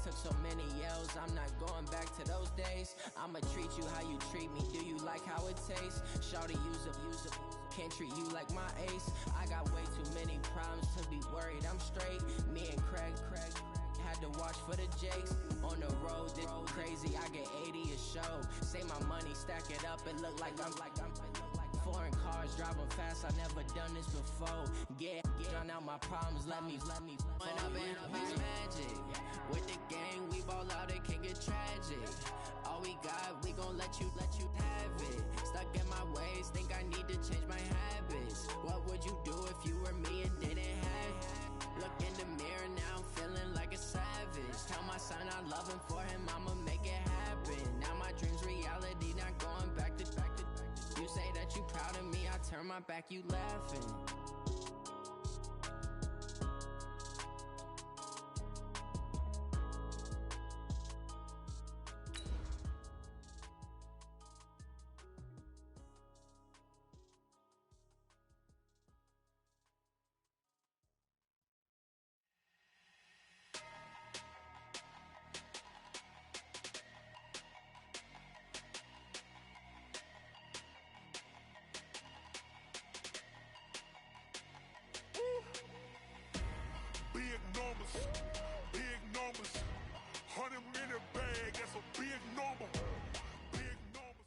took so many L's, I'm not going back to those days. I'ma treat you how you treat me, do you like how it tastes? Shawty, use up, can't treat you like my ace. I got way too many problems to be worried, I'm straight. Me and Craig had to watch for the Jakes. On the road, this crazy, I get 80 a show. Say my money, stack it up, it look like I'm foreign cars, driving fast, I never done this before. Drown out my problems, let me When up and it's magic. With the gang, we ball out, it can get tragic. All we got, we gon' let you have it. Stuck in my ways, think I need to change my habits. What would you do if you were me and didn't have it? Look in the mirror, now I'm feeling like a savage. Tell my son I love him, for him I'ma make it happen. Now my dream's reality, not going back to. You say that you proud of me, I turn my back, you laughing. Big numbers, 100-minute bag, that's a big number. Big numbers.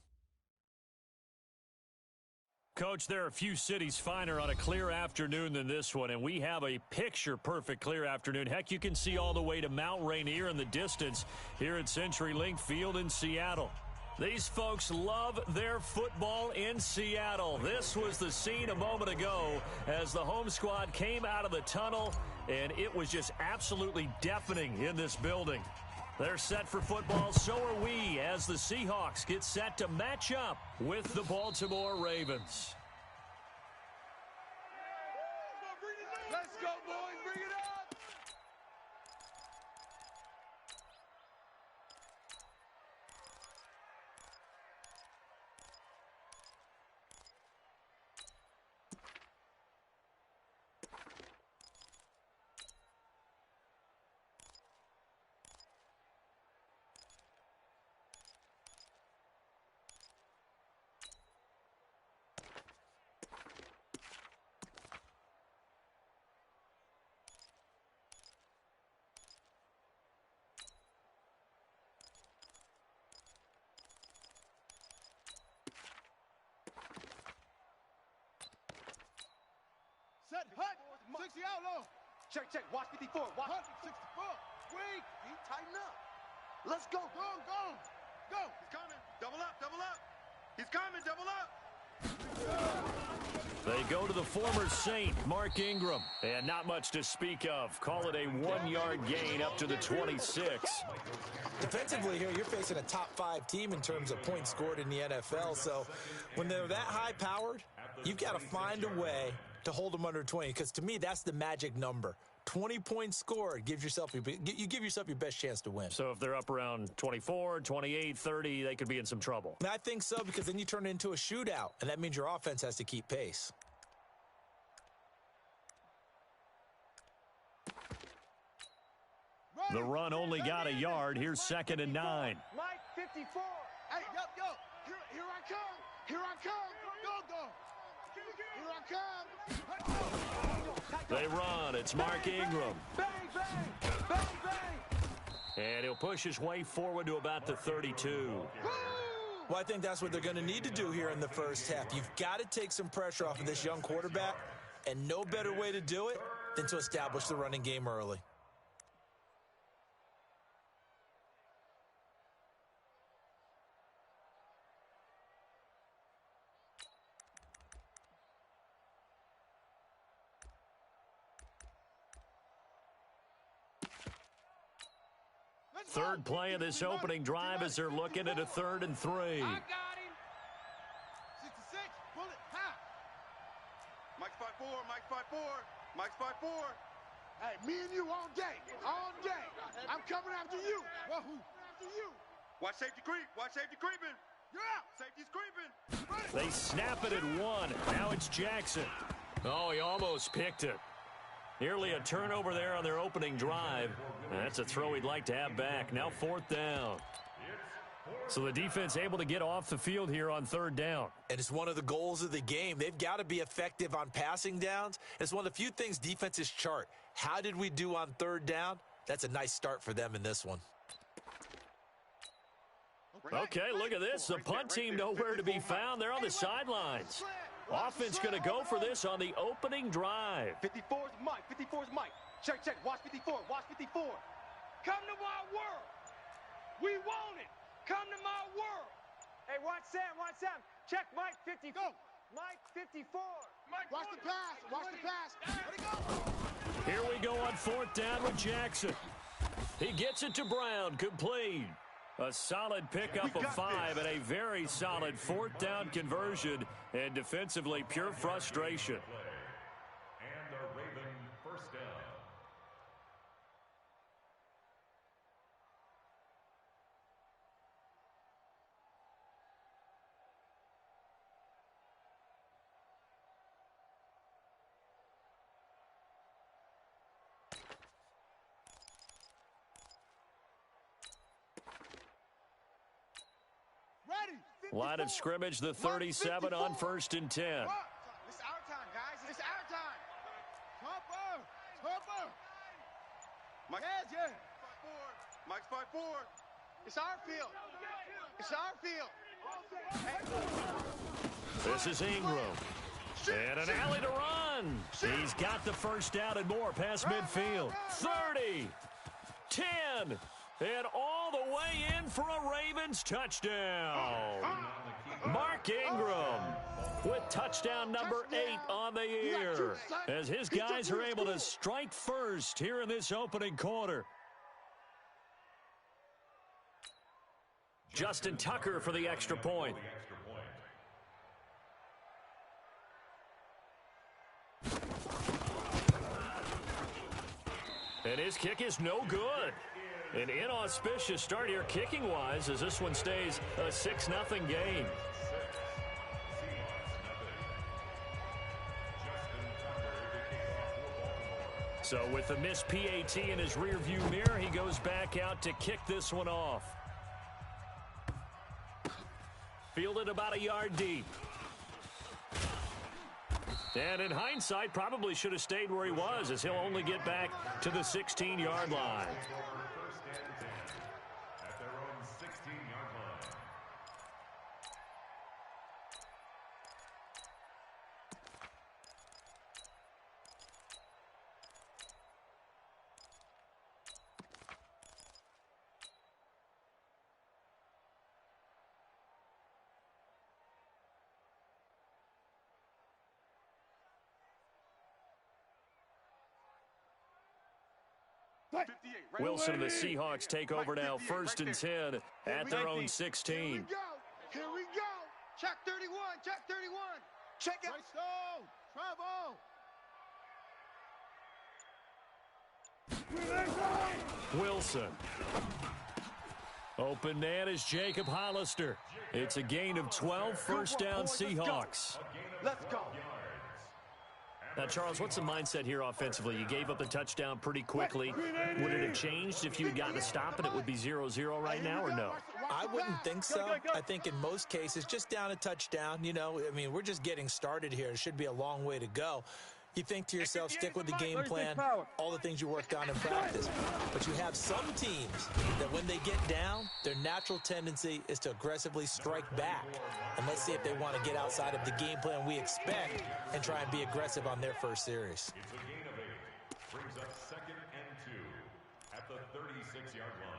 Coach, there are a few cities finer on a clear afternoon than this one, and we have a picture-perfect clear afternoon. Heck, you can see all the way to Mount Rainier in the distance here at CenturyLink Field in Seattle. These folks love their football in Seattle. This was the scene a moment ago as the home squad came out of the tunnel, and it was just absolutely deafening in this building. They're set for football, so are we, as the Seahawks get set to match up with the Baltimore Ravens. Let's go, boys. Bring it up. Set, hut, 60 out low. Check, watch 54, watch. 64, weak, he tighten up. Let's go. Go. He's coming, double up. He's coming, double up. They go to the former Saint, Mark Ingram, and not much to speak of. Call it a 1-yard gain up to the 26. Defensively here, you're facing a top 5 team in terms of points scored in the NFL, so when they're that high-powered, you've got to find a way to hold them under 20, because to me, that's the magic number. 20 points scored, you give yourself your best chance to win. So if they're up around 24, 28, 30, they could be in some trouble. And I think so, because then you turn it into a shootout, and that means your offense has to keep pace. The run only got a yard. Here's 2nd and 9. Mike, 54. Hey, yo. Here I come. Go. Here I come. They run. It's Mark Ingram. Bang. And he'll push his way forward to about the 32. Well, I think that's what they're going to need to do here in the first half. You've got to take some pressure off of this young quarterback, and no better way to do it than to establish the running game early. Third play of this opening drive as they're looking at a 3rd and 3. I got him. 66, pull it, ha. Mike's 5'4. Hey, me and you all day. I'm coming after you. Wahoo. After you. Watch safety creeping. You're out. Safety's creeping. They snap it at 1. Now it's Jackson. Oh, he almost picked it. Nearly a turnover there on their opening drive. That's a throw he'd like to have back. Now 4th down. So the defense able to get off the field here on 3rd down. And it's one of the goals of the game. They've got to be effective on passing downs. It's one of the few things defenses chart. How did we do on 3rd down? That's a nice start for them in this one. Okay, look at this. The punt team nowhere to be found. They're on the sidelines. Offense going to go for this on the opening drive. 54's Mike. 54's Mike. Check, check. Watch 54. Watch 54. Come to my world. We want it. Come to my world. Hey, watch Sam. Watch Sam. Check Mike 54. Go. Mike 54. Mike, watch the pass. Watch the pass. Let it go. Here we go on 4th down with Jackson. He gets it to Brown. Complete. A solid pickup of 5 and a very solid 4th down conversion. And defensively, pure frustration. And the Raven first down. Line of scrimmage, the 37 on 1st and 10. It's our time, guys. It's our time. Topper. Topper. Mike. Yeah. Mike's 5-4. It's our field. It's our field. This is Ingram. And an alley to run. He's got the 1st down and more past midfield. 30. 10. And all the way in for a Ravens touchdown. Mark Ingram with touchdown number 8 on the year, as his guys are able to strike first here in this opening quarter. Justin Tucker for the extra point. And his kick is no good. An inauspicious start here kicking-wise as this one stays a 6-0 game. So with the missed PAT in his rearview mirror, he goes back out to kick this one off. Fielded about a yard deep. And in hindsight, probably should have stayed where he was, as he'll only get back to the 16-yard line. Wilson and the Seahawks take over now, 1st and 10 at their own 16. Here we go. Check 31. Check 31. Check it. Travel. Wilson. Open man is Jacob Hollister. It's a gain of 12, 1st down Seahawks. Let's go. Now, Charles, what's the mindset here offensively? You gave up the touchdown pretty quickly. Would it have changed if you had gotten a stop and it would be 0-0 right now, or no? I wouldn't think so. I think in most cases, just down a touchdown, you know, I mean, we're just getting started here. It should be a long way to go. You think to yourself, stick with the game plan, all the things you worked on in practice. But you have some teams that when they get down, their natural tendency is to aggressively strike back. And let's see if they want to get outside of the game plan we expect and try and be aggressive on their first series. It's a gain of 8. Brings up 2nd and 2 at the 36-yard line.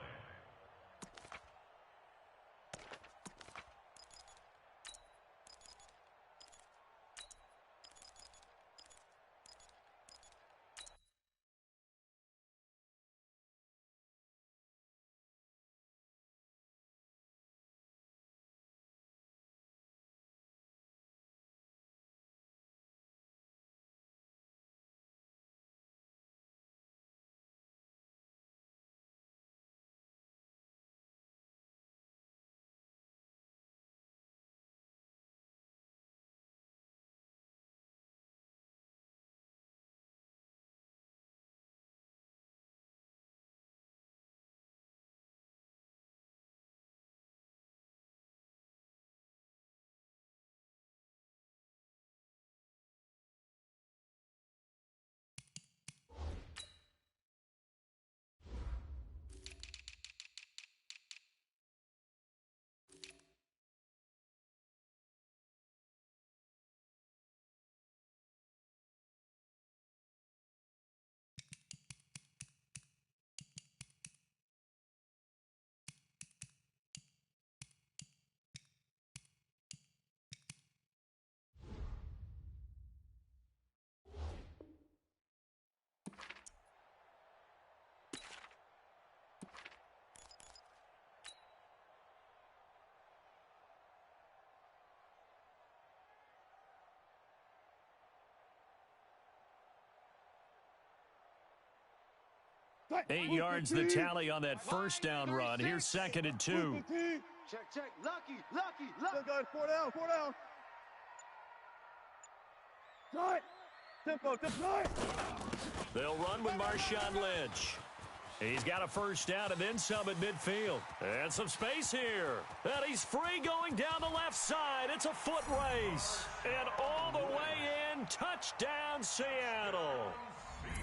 8 yards the tally on that first down run. Here's 2nd and 2. Check. Lucky. Guys, 4 down. Tight. Tempo. They'll run with Marshawn Lynch. He's got a first down and then some at midfield. And some space here. And he's free going down the left side. It's a foot race. And all the way in, touchdown Seattle.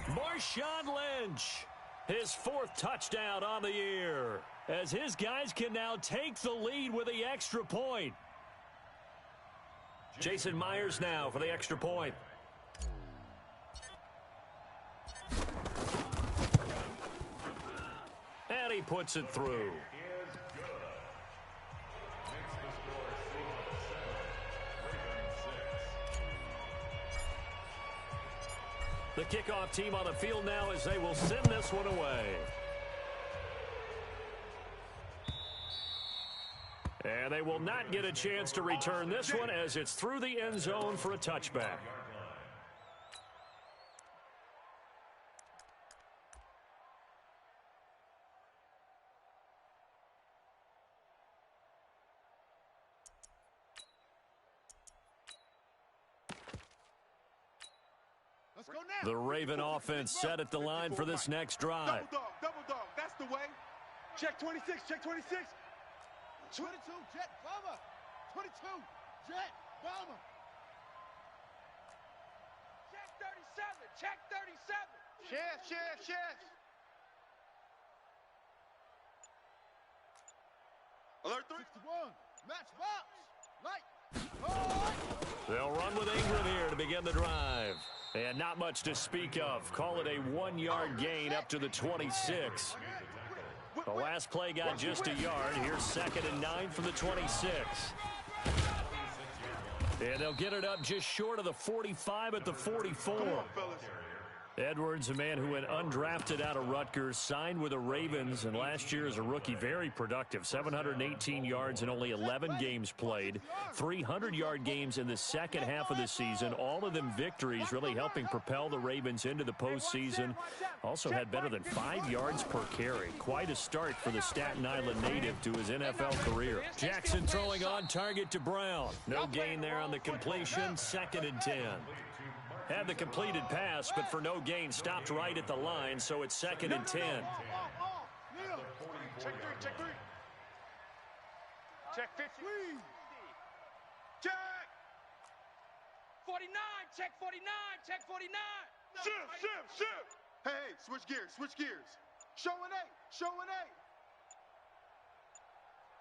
Marshawn Lynch, his 4th touchdown on the year, as his guys can now take the lead with the extra point. Jason Myers now for the extra point. And he puts it through. The kickoff team on the field now as they will send this one away. And they will not get a chance to return this one as it's through the end zone for a touchback. Let's go now. The Raven offense set at the line for this next drive. Double dog. That's the way. Check 26. 22, jet bomber. 22, jet bomber. Check 37. Chef. Alert 3. 61, match box. Light. They'll run with Ingram here to begin the drive. And not much to speak of. Call it a 1-yard gain up to the 26. The last play got just a yard. Here's 2nd and 9 from the 26. And they'll get it up just short of the 45 at the 44. Edwards, a man who went undrafted out of Rutgers, signed with the Ravens, and last year as a rookie, very productive. 718 yards in only 11 games played. 300-yard games in the second half of the season. All of them victories, really helping propel the Ravens into the postseason. Also had better than 5 yards per carry. Quite a start for the Staten Island native to his NFL career. Jackson throwing on target to Brown. No gain there on the completion. 2nd and 10. Had the completed pass, but for no gain, stopped right at the line, so it's 2nd and 10. Check 3. Check 50. Check. 49. Check 49. Shift. Hey, switch gears. Show an 8.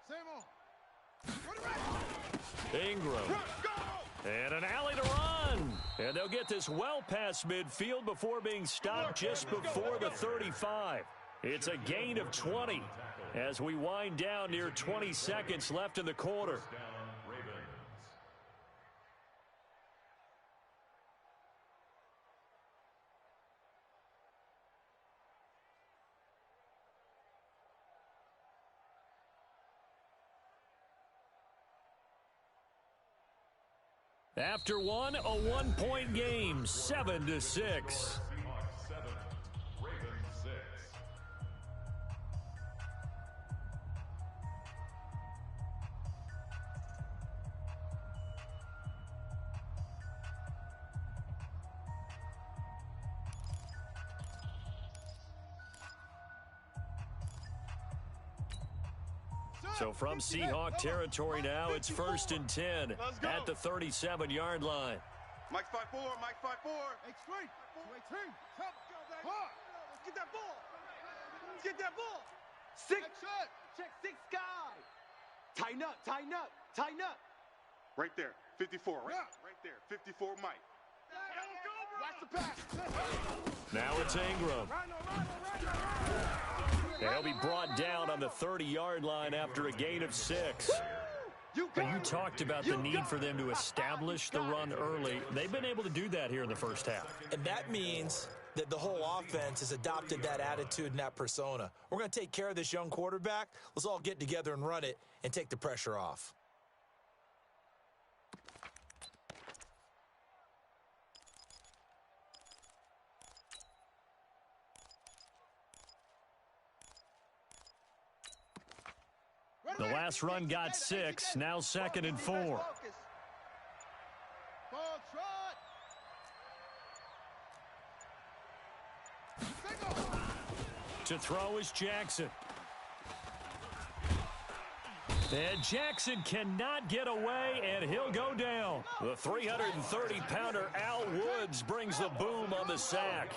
Same on. Ingram. And an alley to run. And they'll get this well past midfield before being stopped just before the 35. It's a gain of 20 as we wind down near 20 seconds left in the quarter. After one, a 1-point game, 7-6. So from Seahawk territory now, it's 1st and 10 at the 37-yard line. Mike's 5'4", Mike's 5'4". X3, 218, top, hard. Let's get that ball. 6. Action. Check 6 guy. Tighten up. Right there, 54. Yeah. Right there, 54 Mike. Watch the pass. Now it's Ingram. And he'll be brought down on the 30-yard line after a gain of 6. Now, you talked about the need for them to establish the run early. They've been able to do that here in the first half. And that means that the whole offense has adopted that attitude and that persona. We're going to take care of this young quarterback. Let's all get together and run it and take the pressure off. last run got 6. Now 2nd and 4. Ball trot. To throw is Jackson. And Jackson cannot get away, and he'll go down. The 330-pounder Al Woods brings the boom on the sack.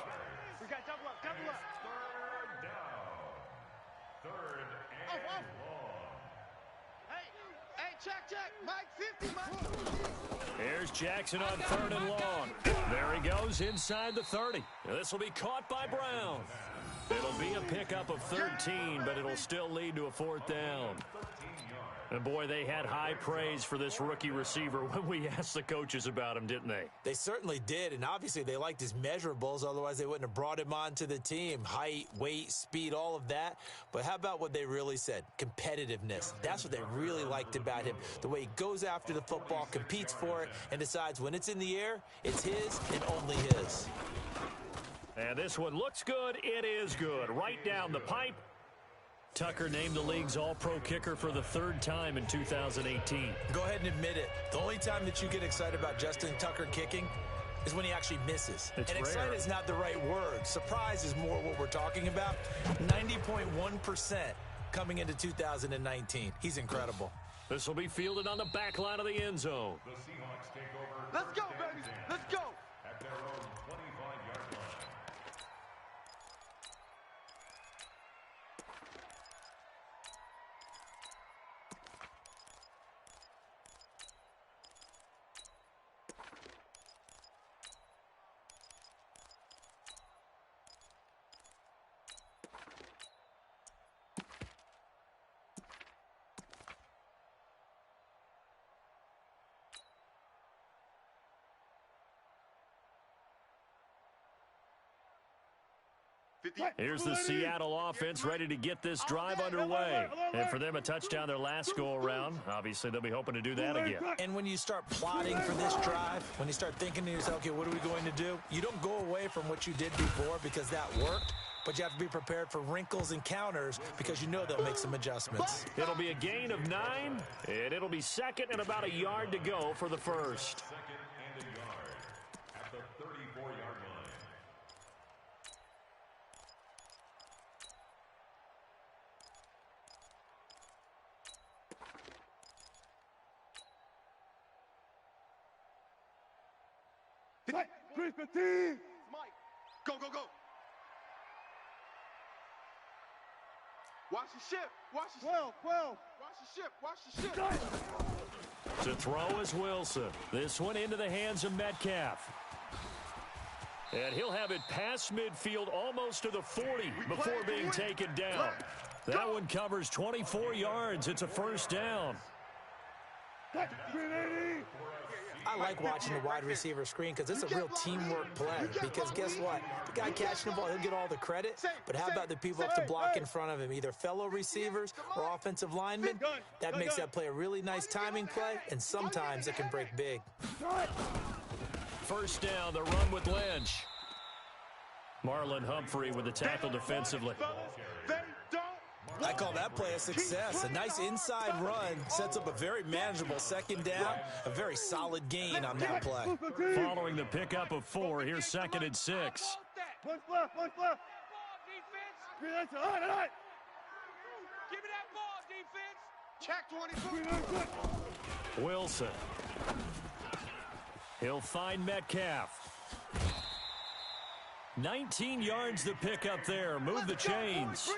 We got double up, double up. Hey, check. Mike 50, Mike. Here's Jackson on 3rd and long. There he goes inside the 30. This will be caught by Brown. It'll be a pickup of 13, but it'll still lead to a 4th down. And, boy, they had high praise for this rookie receiver when we asked the coaches about him, didn't they? They certainly did, and obviously they liked his measurables. Otherwise, they wouldn't have brought him onto the team. Height, weight, speed, all of that. But how about what they really said? Competitiveness. That's what they really liked about him. The way he goes after the football, competes for it, and decides when it's in the air, it's his and only his. And this one looks good. It is good. Right down the pipe. Tucker named the league's all-pro kicker for the 3rd time in 2018. Go ahead and admit it. The only time that you get excited about Justin Tucker kicking is when he actually misses. It's and rare. excited is not the right word. Surprise is more what we're talking about. 90.1% coming into 2019. He's incredible. This will be fielded on the back line of the end zone. Let's go, baby. Let's go. At their own 25-yard line. Here's the Seattle offense ready to get this drive underway. And for them, a touchdown their last go-around. Obviously, they'll be hoping to do that again. And when you start plotting for this drive, when you start thinking to yourself, okay, what are we going to do? You don't go away from what you did before because that worked, but you have to be prepared for wrinkles and counters because you know they'll make some adjustments. It'll be a gain of 9, and it'll be 2nd and about a yard to go for the 1st. 2nd and a yard at the 34-yard line. Mike, 315. Mike, go. Watch the ship. Watch the 12. Watch the ship. To throw is Wilson. This one into the hands of Metcalf. And he'll have it past midfield almost to the 40 before being taken down. That one covers 24 yards. It's a 1st down. I like watching the wide receiver screen because it's a real teamwork play. Because guess what? The guy catching the ball, he'll get all the credit. But how about the people up to block in front of him? Either fellow receivers or offensive linemen. That makes that play a really nice timing play, and sometimes it can break big. 1st down, the run with Lynch. Marlon Humphrey with the tackle defensively. I call that play a success. A nice inside run sets up a very manageable 2nd down. A very solid gain on that play. Following the pickup of 4, here's 2nd and 6. One left. Ball, defense. All right. Give me that ball, defense. Check 24. Wilson. He'll find Metcalf. 19 yards the pickup there. Move the chains.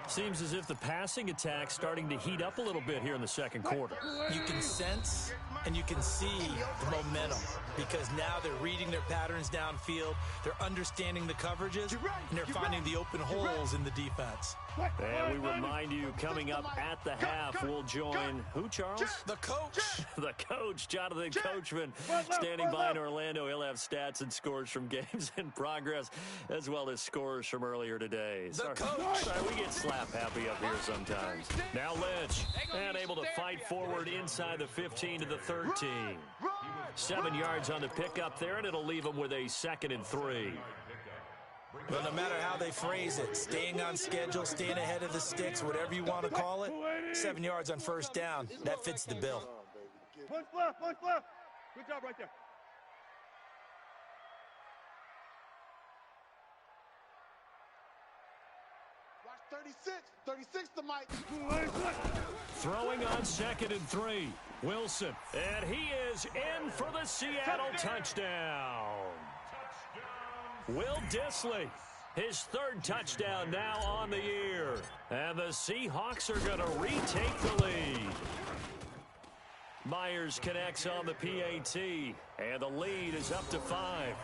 Seems as if the passing attack's starting to heat up a little bit here in the 2nd quarter. You can sense and you can see the momentum because now they're reading their patterns downfield, they're understanding the coverages, and they're finding the open holes in the defense. And we remind you, coming up at the half, we'll join who, Charles? The coach. The coach, Jonathan Coachman, standing by in Orlando. He'll have stats and scores from games in progress, as well as scores from earlier today. The coach. Sorry, we get slap happy up here sometimes. Now Lynch, and able to fight forward inside the 15 to the 13. 7 yards on the pickup there, and it'll leave him with a 2nd and 3. Well, no matter how they phrase it, staying on schedule, staying ahead of the sticks, whatever you want to call it, 7 yards on first down, that fits the bill. Push left, push left. Good job right there. Watch 36 to Mike. Throwing on 2nd and 3. Wilson. And he is in for the Seattle touchdown. Will Dissly, his 3rd touchdown now on the year. And the Seahawks are going to retake the lead. Myers connects on the PAT, and the lead is up to 5.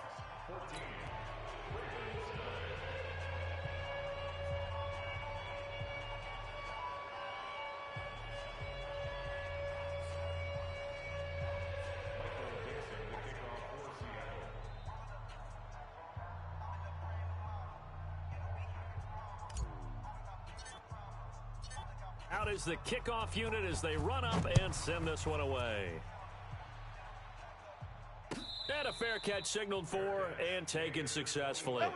Out is the kickoff unit as they run up and send this one away. And a fair catch signaled for and taken successfully.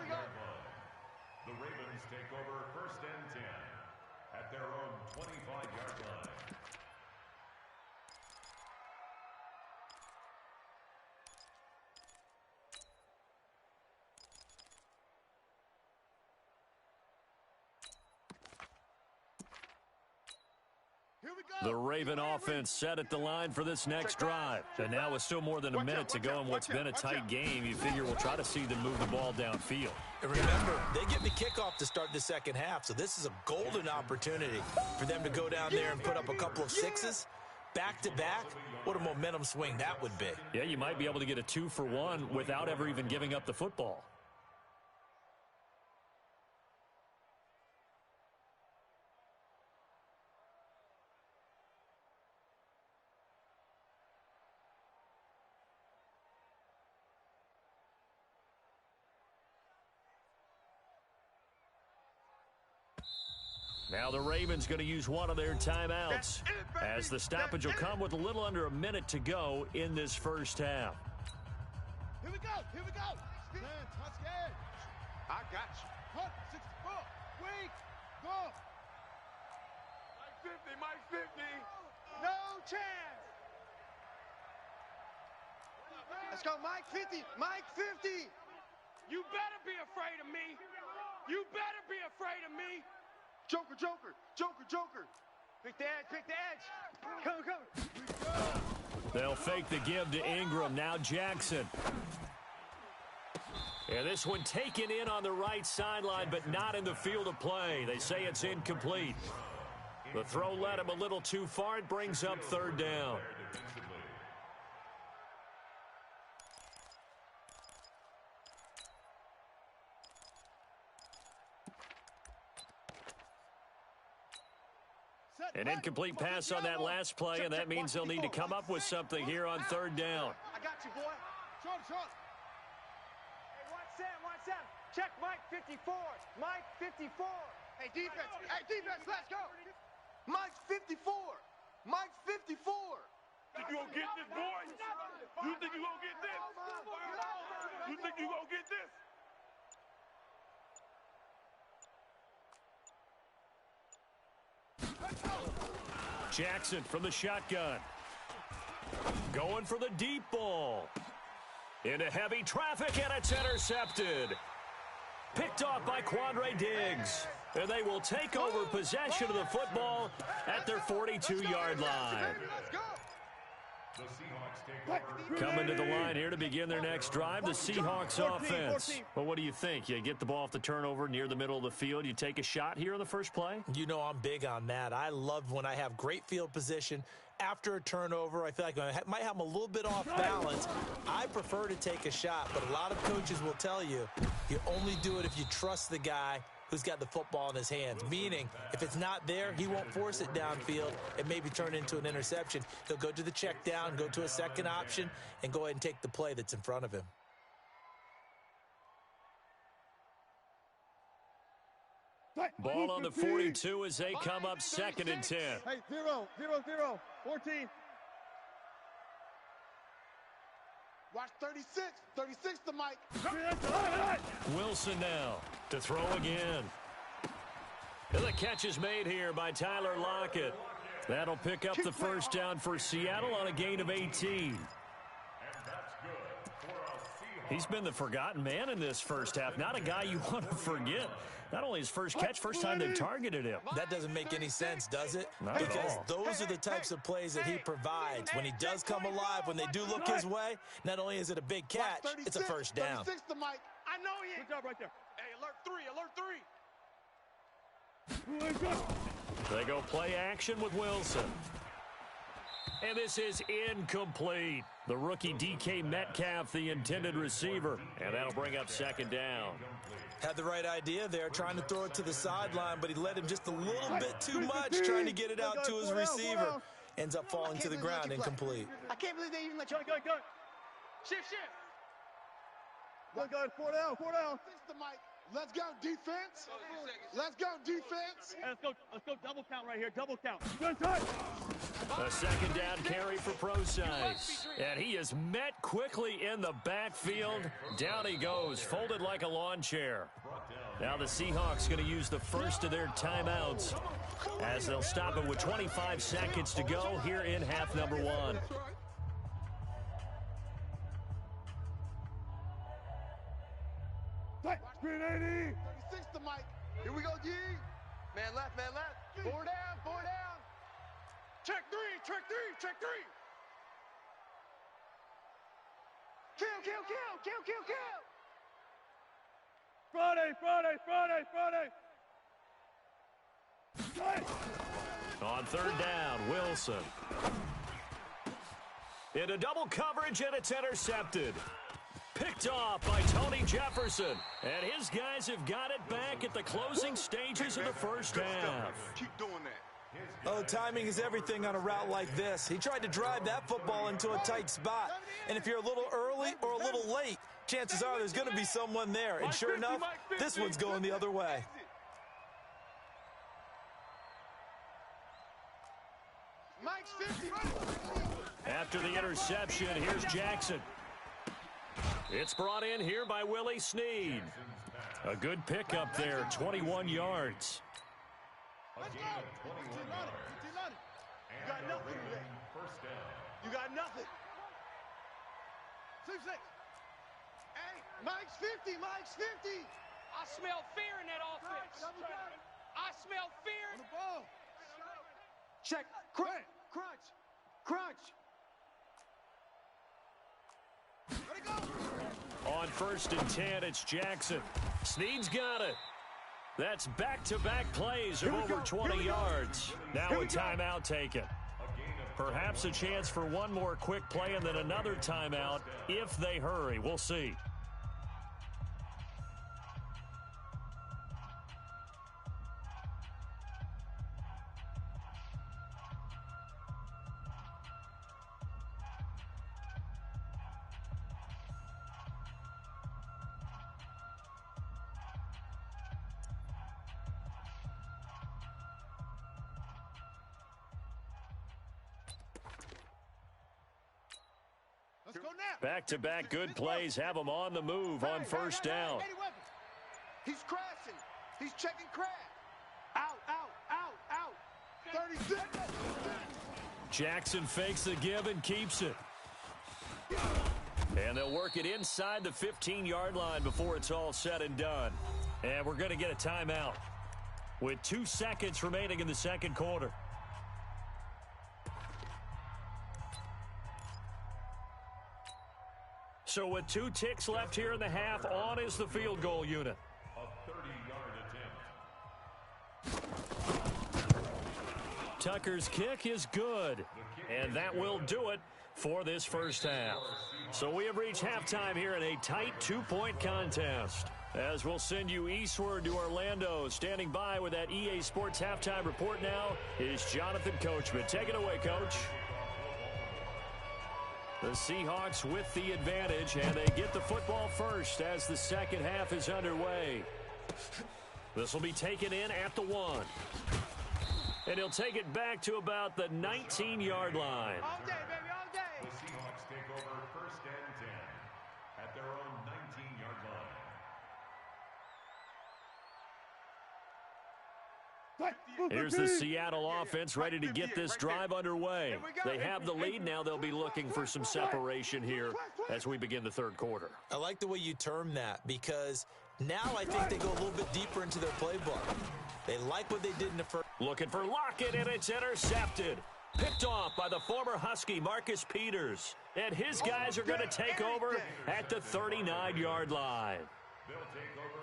The Ravens take over 1st and 10 at their own 25-yard line. The Raven offense set at the line for this next drive. And now with still more than a minute to go in what's been a tight game, you figure we'll try to see them move the ball downfield. And remember, they get the kickoff to start the second half, so this is a golden opportunity for them to go down there and put up a couple of sixes back-to-back. What a momentum swing that would be. Yeah, you might be able to get a 2-for-1 without ever even giving up the football. Now the Ravens going to use one of their timeouts as the stoppage will come with a little under a minute to go in this first half. Here we go, here we go. Man, touch edge. I got you. Hunt, 64, wait, go. Mike 50. No chance. Let's go, Mike 50. Mike 50. You better be afraid of me. You better be afraid of me. Joker. Pick the edge. Come. They'll fake the give to Ingram. Now Jackson. And this one taken in on the right sideline, but not in the field of play. They say it's incomplete. The throw led him a little too far. It brings up 3rd down. An incomplete pass on that last play, and that means they'll need to come up with something here on 3rd down. I got you, boy. Short. Hey, watch Sam. Check Mike 54. Mike 54. Hey, defense, let's go. Mike 54. Mike 54. Think you gonna get this, boy? You think you gonna get this? You think you gonna get this? Jackson from the shotgun. Going for the deep ball. Into heavy traffic, and it's intercepted. Picked off by Quandre Diggs. And they will take over possession of the football at their 42-yard line. Coming to the line here to begin their next drive, the Seahawks offense. Well, what do you think? You get the ball off the turnover near the middle of the field. You take a shot here in the first play? You know I'm big on that. I love when I have great field position. After a turnover, I feel like I might have them a little bit off balance. I prefer to take a shot, but a lot of coaches will tell you, you only do it if you trust the guy who's got the football in his hands. Meaning, if it's not there, he won't force it downfield and maybe turn it into an interception. He'll go to the check down, go to a second option, and go ahead and take the play that's in front of him. Ball on the 42 as they come up 2nd and 10. Hey, 0, 14. Watch 36 to Mike. Wilson now. To throw again. And the catch is made here by Tyler Lockett. That'll pick up the first down for Seattle on a gain of 18. He's been the forgotten man in this first half. Not a guy you want to forget. Not only his first catch, first time they've targeted him. That doesn't make any sense, does it? Not at because all. Those are the types of plays that he provides. When he does come alive, when they do look his way, not only is it a big catch, it's a first down. 36 to Mike. I know he. Good job right there. Hey, alert 3, alert 3. They go play action with Wilson. And this is incomplete. The rookie DK Metcalf, the intended receiver. And that'll bring up second down. Had the right idea there, trying to throw it to the sideline, but he led him just a little bit too much, trying to get it out to his receiver. Ends up falling to the ground, incomplete. I can't believe they even let you. Go. Shift. Go. 4 down. Fix the mic. Let's go, defense. Let's go, defense. Hey, let's go double count right here. Double count. Good touch. A second down carry for Procise. And he is met quickly in the backfield. Down he goes, folded like a lawn chair. Now the Seahawks going to use the first of their timeouts as they'll stop it with 25 seconds to go here in half number 1. Screen 80. 36 to Mike. Here we go, G. Man left. 4 down. Check 3. Kill. Friday. On third down, Wilson. Into double coverage, and it's intercepted. Picked off by Tony Jefferson. And his guys have got it back at the closing stages of the first half. Keep doing that. Oh, timing is everything on a route like this. He tried to drive that football into a tight spot. And if you're a little early or a little late, chances are there's going to be someone there. And sure enough, this one's going the other way. Mike's 50. After the interception, here's Jackson. It's brought in here by Willie Snead. A good pickup there, 21 yards. You got nothing. 6. Hey, Mike's 50. I smell fear in that offense. I smell fear. On the ball. Check. Crunch. Let it go. On 1st and 10, it's Jackson. Snead's got it. That's back-to-back plays of over 20 yards. Now a timeout taken. Perhaps a chance for one more quick play and then another timeout if they hurry. We'll see. Let's go now. Back-to-back good plays have them on the move on first down. He's crashing. He's checking crash. Out. 36. Jackson fakes the give and keeps it. And they'll work it inside the 15-yard line before it's all said and done. And we're going to get a timeout with 2 seconds remaining in the second quarter. So with 2 ticks left here in the half, on is the field goal unit. A 30-yard attempt. Tucker's kick is good, and that will do it for this first half. So we have reached halftime here in a tight 2-point contest. As we'll send you eastward to Orlando, standing by with that EA Sports halftime report now is Jonathan Coachman. Take it away, Coach. The Seahawks with the advantage, and they get the football first as the second half is underway. This will be taken in at the 1. And he'll take it back to about the 19-yard line. All day, baby, all day. The Seahawks take over 1st and 10 at their own 19-yard line. Here's the Seattle offense ready to get this drive underway. They have the lead. Now they'll be looking for some separation here as we begin the third quarter. I like the way you term that, because now I think they go a little bit deeper into their playbook. They like what they did in the first. Looking for Lockett, and it's intercepted. Picked off by the former Husky, Marcus Peters. And his guys are going to take over at the 39-yard line.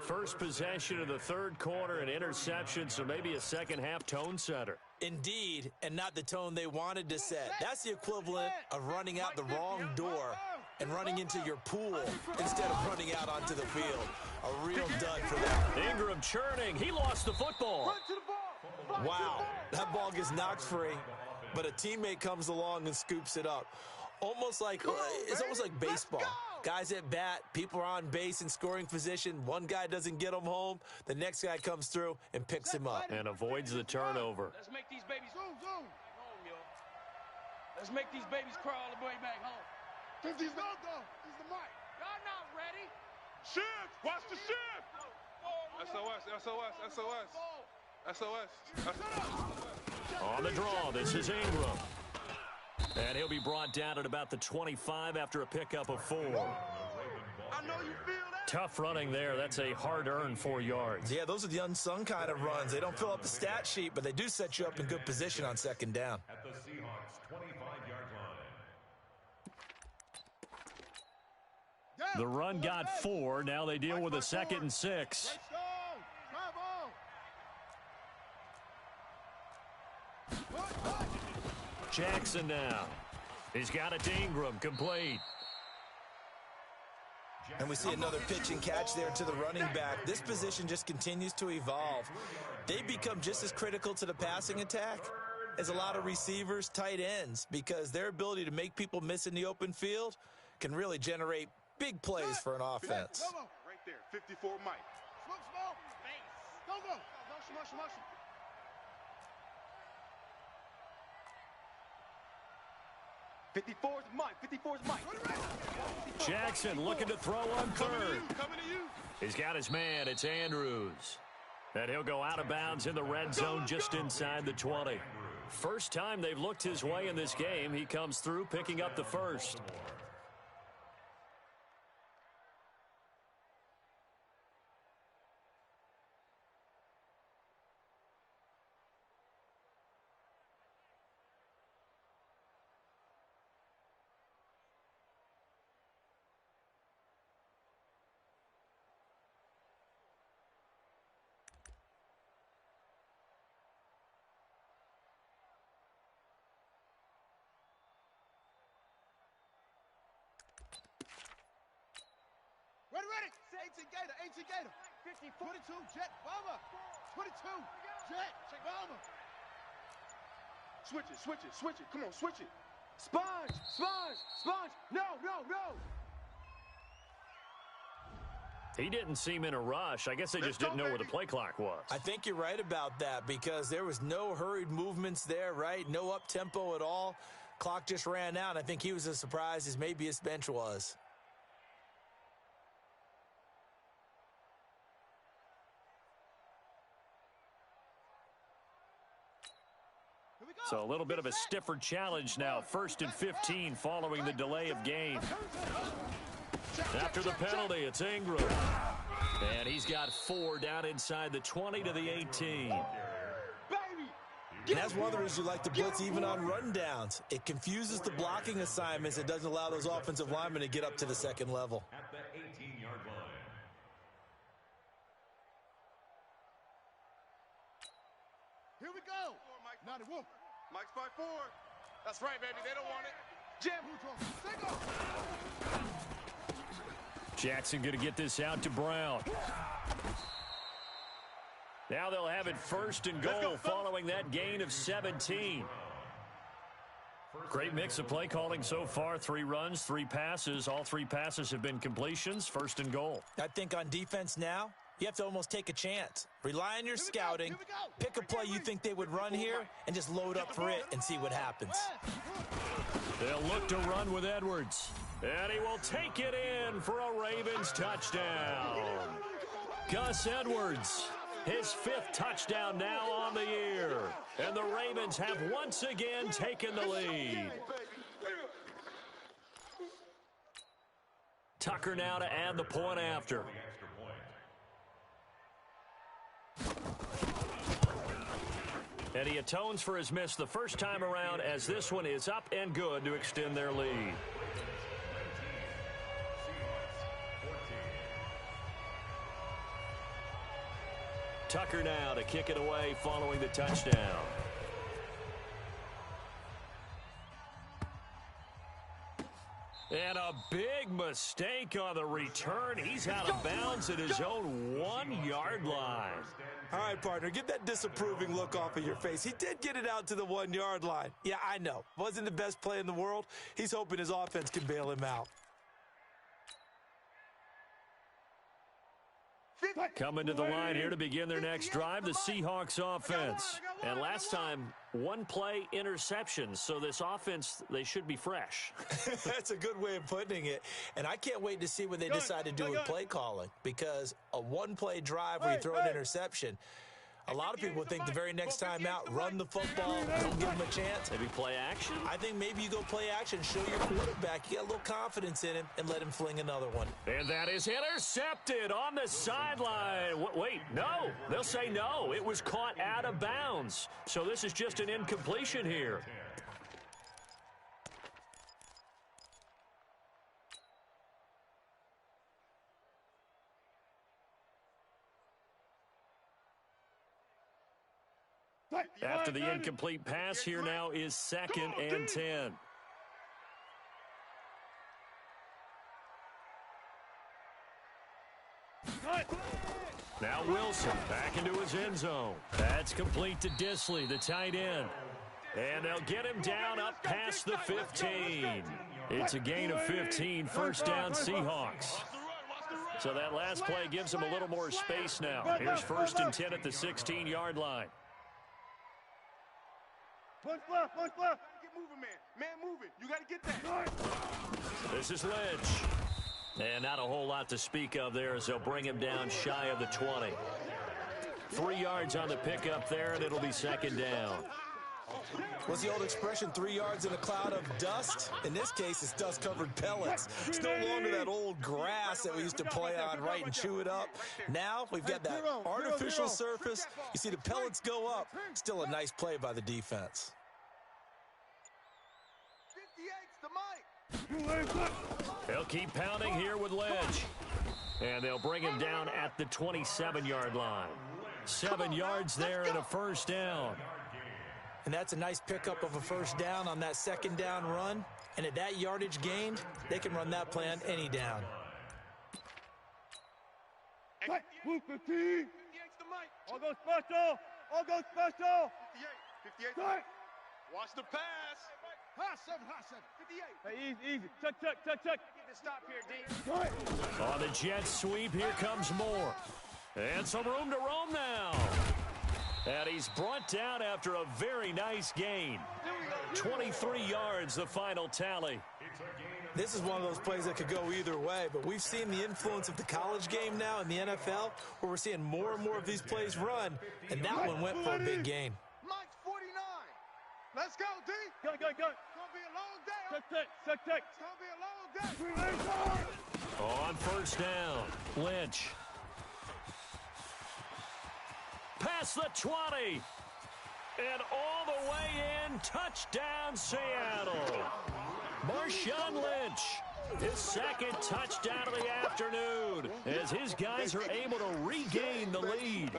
First possession of the third quarter, an interception, so maybe a second-half tone setter. Indeed, and not the tone they wanted to set. That's the equivalent of running out the wrong door and running into your pool instead of running out onto the field. A real dud for that. Ingram churning. He lost the football. Wow, that ball gets knocked free, but a teammate comes along and scoops it up. It's almost like baseball. Guys at bat, people are on base in scoring position. One guy doesn't get him home. The next guy comes through and picks him up. And avoids the turnover. Let's make these babies home, yo. Let's make these babies crawl all the way back home. 50's no go. He's the mic. Y'all not ready. Shift! Watch the shift! SOS, SOS, SOS. SOS. On the draw, this is Ingram. And he'll be brought down at about the 25 after a pickup of 4. I know you feel that. Tough running there. That's a hard-earned 4 yards. Yeah, those are the unsung kind of runs. They don't fill up the stat sheet, but they do set you up in good position on second down. At the Seahawks' 25-yard line. The run got 4. Now they deal with a 2nd and 6. Jackson now. He's got it to Ingram, complete. And we see another pitch and catch there to the running back. This position just continues to evolve. They become just as critical to the passing attack as a lot of receivers, tight ends, because their ability to make people miss in the open field can really generate big plays for an offense. Right there, 54 Mike. Smoke, smoke. Go, go. Motion. 54's Mike. Jackson looking to throw on third. Coming to you. He's got his man. It's Andrews. And he'll go out of bounds in the red zone just inside the 20. First time they've looked his way in this game. He comes through picking up the first. Ready. 18 Gator. 50, 22, Jet, Bomber. 22, Jet, Bomber. Switch it. Come on, switch it. Sponge. No. He didn't seem in a rush. I guess they just didn't know where the play clock was. I think you're right about that, because there was no hurried movements there, right? No up-tempo at all. Clock just ran out. I think he was as surprised as maybe his bench was. So a little bit of a stiffer challenge now. 1st and 15 following the delay of game. After the penalty, it's Ingram. And he's got 4 down inside the 20 to the 18. And that's one of the reasons you like to blitz even on rundowns. It confuses the blocking assignments. It doesn't allow those offensive linemen to get up to the second level. At the 18-yard line. Here we go. Now the Wolf. Mike's 5-4. That's right, baby. They don't want it. Jim. Jackson going to get this out to Brown. Now they'll have it 1st and goal following that gain of 17. Great mix of play calling so far. 3 runs, 3 passes. All 3 passes have been completions. 1st and goal. I think on defense now, you have to almost take a chance. Rely on your scouting. Pick a play you think they would run here and just load up for it and see what happens. They'll look to run with Edwards. And he will take it in for a Ravens touchdown. Gus Edwards. His 5th touchdown now on the year. And the Ravens have once again taken the lead. Tucker now to add the point after. And he atones for his miss the first time around, as this one is up and good to extend their lead. Tucker now to kick it away following the touchdown. And a big mistake on the return. He's out of bounds at his own 1-yard line. All right, partner, get that disapproving look off of your face. He did get it out to the 1-yard line. Yeah, I know. Wasn't the best play in the world. He's hoping his offense can bail him out. Coming to the line here to begin their next drive, the Seahawks offense. And last time, 1-play interception. So this offense, they should be fresh. That's a good way of putting it. And I can't wait to see what they decide to do with play calling. Because a 1-play drive where you throw an interception, a lot of people think the very next time out, run the football, don't give him a chance. Maybe play action? I think maybe you go play action, show your quarterback you got a little confidence in him, and let him fling another one. And that is intercepted on the sideline. Wait, no. They'll say no. It was caught out of bounds. So this is just an incompletion here. After the incomplete pass, here now is 2nd and 10. Now Wilson back into his end zone. That's complete to Disley, the tight end. And they'll get him down up past the 15. It's a gain of 15, first down Seahawks. So that last play gives them a little more space now. Here's 1st and 10 at the 16-yard line. Punch left. Get moving, man. Man moving. You got to get that. This is Lynch. And not a whole lot to speak of there as they'll bring him down shy of the 20. 3 yards on the pickup there, and it'll be 2nd down. What's the old expression, 3 yards in a cloud of dust? In this case, it's dust-covered pellets. It's no longer that old grass that we used to play on, right, and chew it up. Now we've got that artificial surface. You see the pellets go up. Still a nice play by the defense. 58's the mic. They'll keep pounding here with Lynch. And they'll bring him down at the 27-yard line. 7 yards there and a first down. And that's a nice pickup of a first down on that 2nd down run. And at that yardage gained, they can run that play on any down. Move 15. 58's the mic. All go special. All go special. 58. Watch the pass. Hot 7. 58. Hey, easy. Check. Get the stop here, D. On the jet sweep, here comes Moore. And some room to roam now. And he's brought down after a very nice gain. 23 yards, the final tally. This is one of those plays that could go either way, but we've seen the influence of the college game now in the NFL, where we're seeing more and more of these plays run, and that one went for a big gain. Mike's 49. Let's go, D. Go. It's going to be a long day. Check. It's going to be a long day. On first down, Lynch. Past the 20. And all the way in, touchdown Seattle. Marshawn Lynch, his 2nd touchdown of the afternoon, as his guys are able to regain the lead.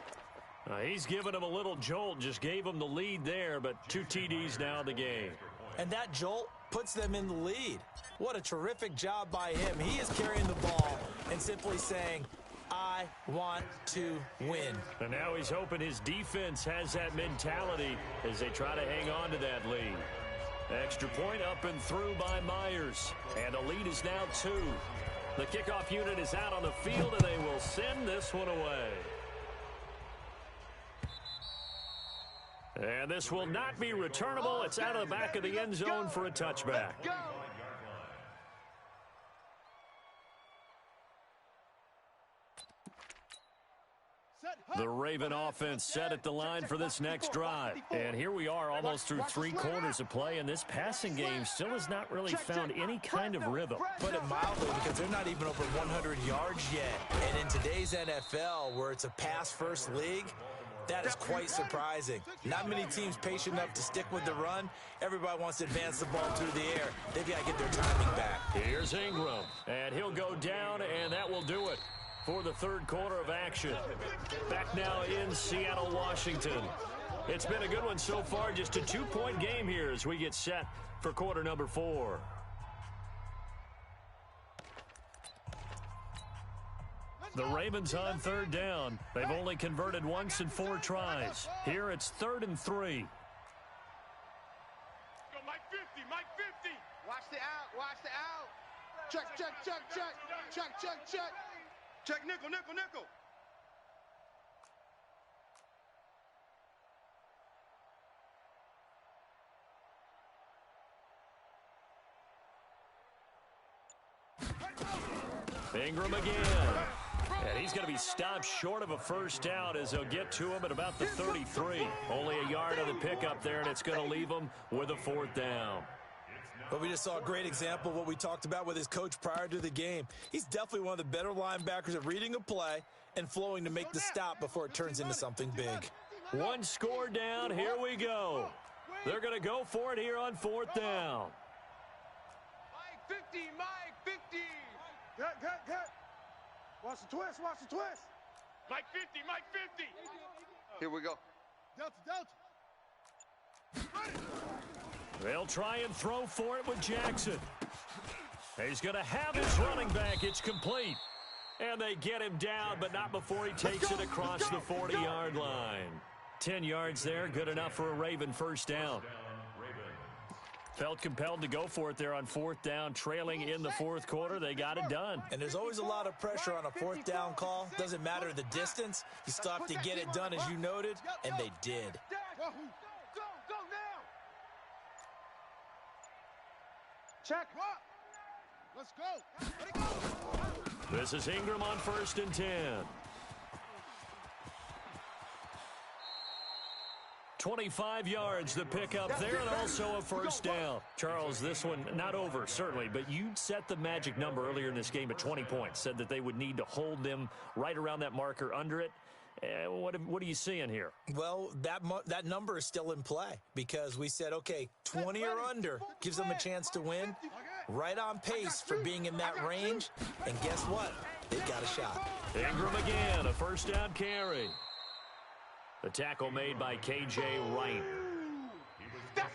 He's given him a little jolt, just gave him the lead there, but 2 TDs now in the game. And that jolt puts them in the lead. What a terrific job by him. He is carrying the ball and simply saying, I want to win. And now he's hoping his defense has that mentality as they try to hang on to that lead. Extra point up and through by Myers. And the lead is now 2. The kickoff unit is out on the field, and they will send this one away. And this will not be returnable. It's out of the back of the end zone for a touchback. The Raven offense set at the line for this next drive. And here we are almost through 3 quarters of play, and this passing game still has not really found any kind of rhythm. Put it mildly, because they're not even over 100 yards yet. And in today's NFL, where it's a pass-first league, that is quite surprising. Not many teams patient enough to stick with the run. Everybody wants to advance the ball through the air. They've got to get their timing back. Here's Ingram, and he'll go down, and that will do it for the third quarter of action. Back now in Seattle, Washington. It's been a good one so far, just a 2-point game here as we get set for quarter number 4. The Ravens on third down. They've only converted once in 4 tries. Here it's 3rd and 3. Go, Mike 50, Mike 50. Watch the out, watch the out. Check, check, check, check. Check, check, check. Check nickel, nickel, nickel. Ingram again. And he's going to be stopped short of a first down as they'll get to him at about the 33. Only a yard on the pickup there, and it's going to leave him with a 4th down. But we just saw a great example of what we talked about with his coach prior to the game. He's definitely one of the better linebackers at reading a play and flowing to make the stop before it turns into something big. 1 score down. Here we go. They're going to go for it here on 4th down. Mike 50, Mike 50. Cut. Watch the twist, watch the twist. Mike 50, Mike 50. Here we go. Delta. They'll try and throw for it with Jackson. He's going to have his running back. It's complete. And they get him down, but not before he takes it across the 40-yard line. 10 yards there, good enough for a Raven first down. Felt compelled to go for it there on 4th down, trailing in the 4th quarter. They got it done. And there's always a lot of pressure on a 4th down call. Doesn't matter the distance. You still have to get it done, as you noted, and they did. Go now. Check. Let's go. Ready, go. This is Ingram on 1st and 10. 25 yards the pickup there, and also a first down. Charles, this one not over, certainly, but you set the magic number earlier in this game at 20 points, said that they would need to hold them right around that marker under it. What are you seeing here? Well, that number is still in play because we said, okay, 20 or under gives them a chance to win. Right on pace for being in that range, and guess what? They've got a shot. Ingram again, a first down carry. The tackle made by K.J. Wright.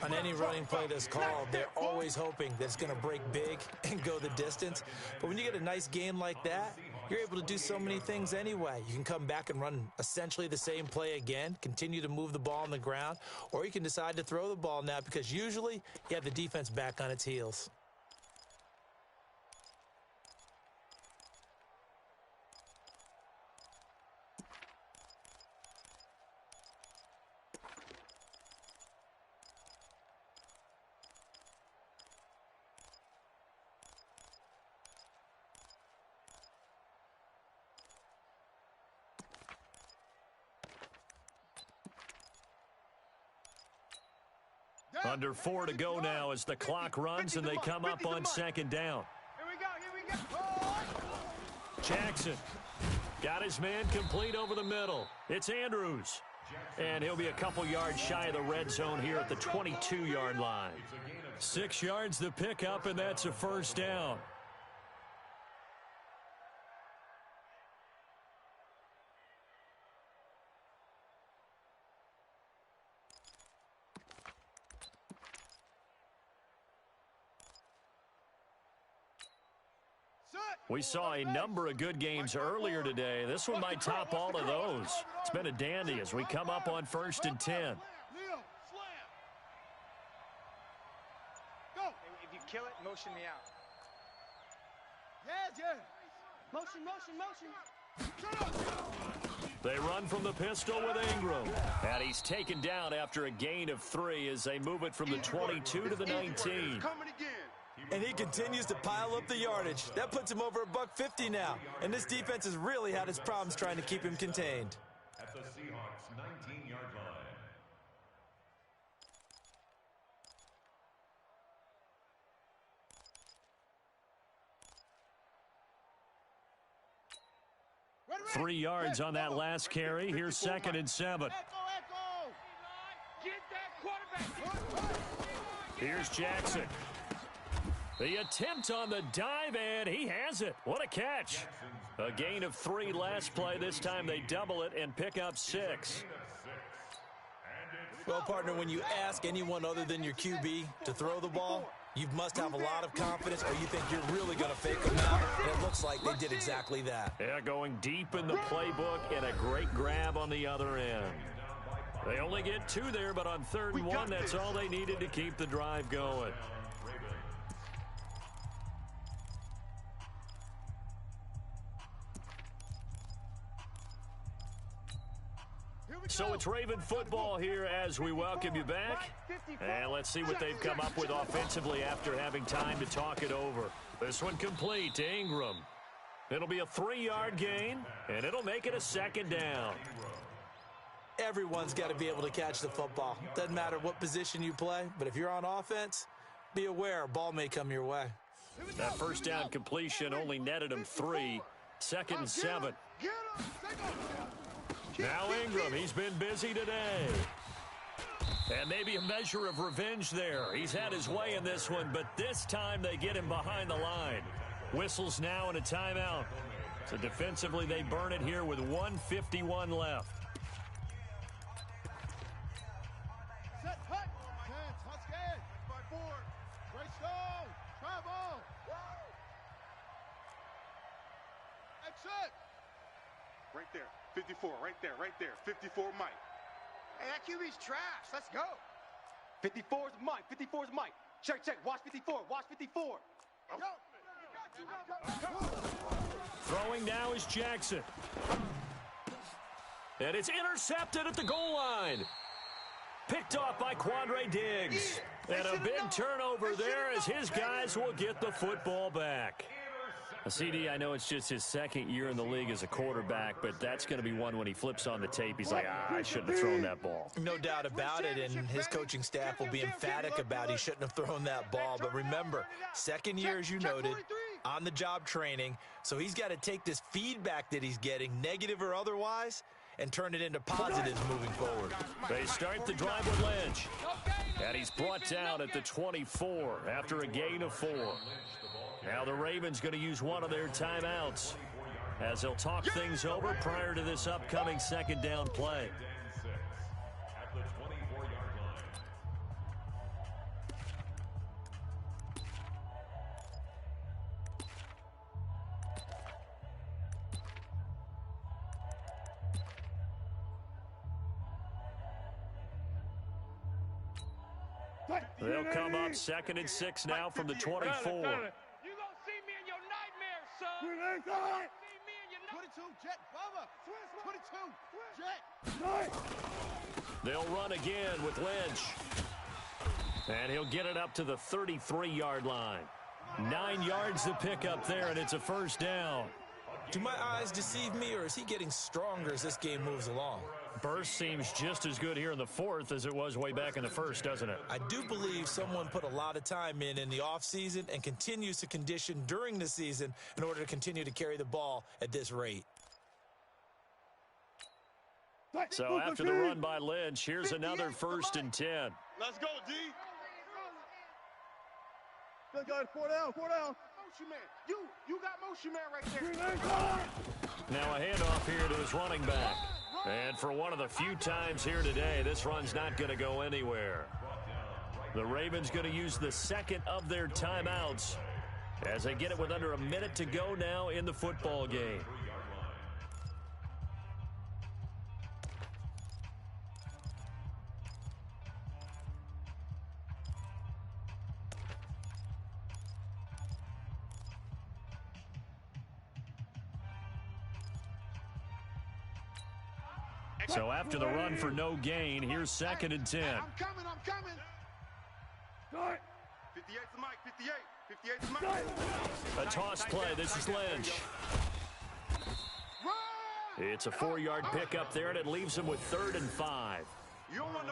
On any running play that's called, they're always hoping that it's going to break big and go the distance. But when you get a nice game like that, you're able to do so many things anyway. You can come back and run essentially the same play again, continue to move the ball on the ground, or you can decide to throw the ball now because usually you have the defense back on its heels. Under 4 to go now as the clock runs and they come up on 2nd down. Here we go. Jackson got his man complete over the middle. It's Andrews. And he'll be a couple yards shy of the red zone here at the 22-yard line. 6 yards the pickup, and that's a first down. We saw a number of good games earlier today. This one might top all of those. It's been a dandy as we come up on 1st and 10. Go. If you kill it, motion me out. Yeah. Motion. They run from the pistol with Ingram. And he's taken down after a gain of 3 as they move it from the 22 to the 19. Coming again. And he continues to pile up the yardage. That puts him over $150 now. And this defense has really had its problems trying to keep him contained. the Seahawks' 19-yard line. Ready. 3 yards on that last carry. Here's 2nd and 7. Get that quarterback. Here's Jackson. The attempt on the dive, and he has it. What a catch. A gain of 3 last play. This time they double it and pick up 6. Well, partner, when you ask anyone other than your QB to throw the ball, you must have a lot of confidence, or you think you're really going to fake them out. And it looks like they did exactly that. Yeah, going deep in the playbook and a great grab on the other end. They only get 2 there, but on 3rd and 1, that's all they needed to keep the drive going. So it's Raven football here as we welcome you back. And let's see what they've come up with offensively after having time to talk it over. This one complete to Ingram. It'll be a 3-yard gain, and it'll make it a 2nd down. Everyone's got to be able to catch the football. Doesn't matter what position you play, but if you're on offense, be aware a ball may come your way. That 1st down completion only netted him 3. 2nd and 7. Now Ingram, he's been busy today. And maybe a measure of revenge there. He's had his way in this one, but this time they get him behind the line. Whistles now and a timeout. So defensively they burn it here with 1:51 left. Set, hut. Chance, Husky. 5-4. Great stone. Travel. Exit. Right there. 54, right there. 54 Mike. Hey, that QB's trash. Let's go. 54's Mike. 54's Mike. Check. Watch 54. Watch 54. Throwing now is Jackson. And it's intercepted at the goal line. Picked off by Quandre Diggs. And a big turnover there as his guys will get the football back. CD, I know it's just his 2nd year in the league as a quarterback, but that's going to be one when he flips on the tape. He's like, I shouldn't have thrown that ball. No doubt about it, and his coaching staff will be emphatic about he shouldn't have thrown that ball. But remember, 2nd year, as you noted, on-the-job training, so he's got to take this feedback that he's getting, negative or otherwise, and turn it into positives moving forward. They start the drive with Lynch, and he's brought down at the 24 after a gain of 4. Now the Ravens going to use one of their timeouts as they'll talk things over prior to this upcoming 2nd down play. At the 24-yard line. They'll come up 2nd and 6 now from the 24. 22, jet, Bubba. 22, jet. They'll run again with Lynch. And he'll get it up to the 33-yard line. 9 yards to pick up there, and it's a 1st down. Do my eyes deceive me, or is he getting stronger as this game moves along? Burst seems just as good here in the 4th as it was way back in the 1st, doesn't it? I do believe someone put a lot of time in the offseason and continues to condition during the season in order to continue to carry the ball at this rate. So after the run by Lynch, here's another 1st and 10. Let's go, D. Good, 4 down. Motion man. You got motion man right there. Now a handoff here to his running back. And for one of the few times here today, this run's not going to go anywhere. The Ravens going to use the 2nd of their timeouts as they get it with under a minute to go now in the football game. So after the run for no gain, here's 2nd and 10. I'm coming. 58's Mike, 58's Mike. A toss play. This is Lynch. Run! It's a 4-yard pickup there, and it leaves them with 3rd and 5.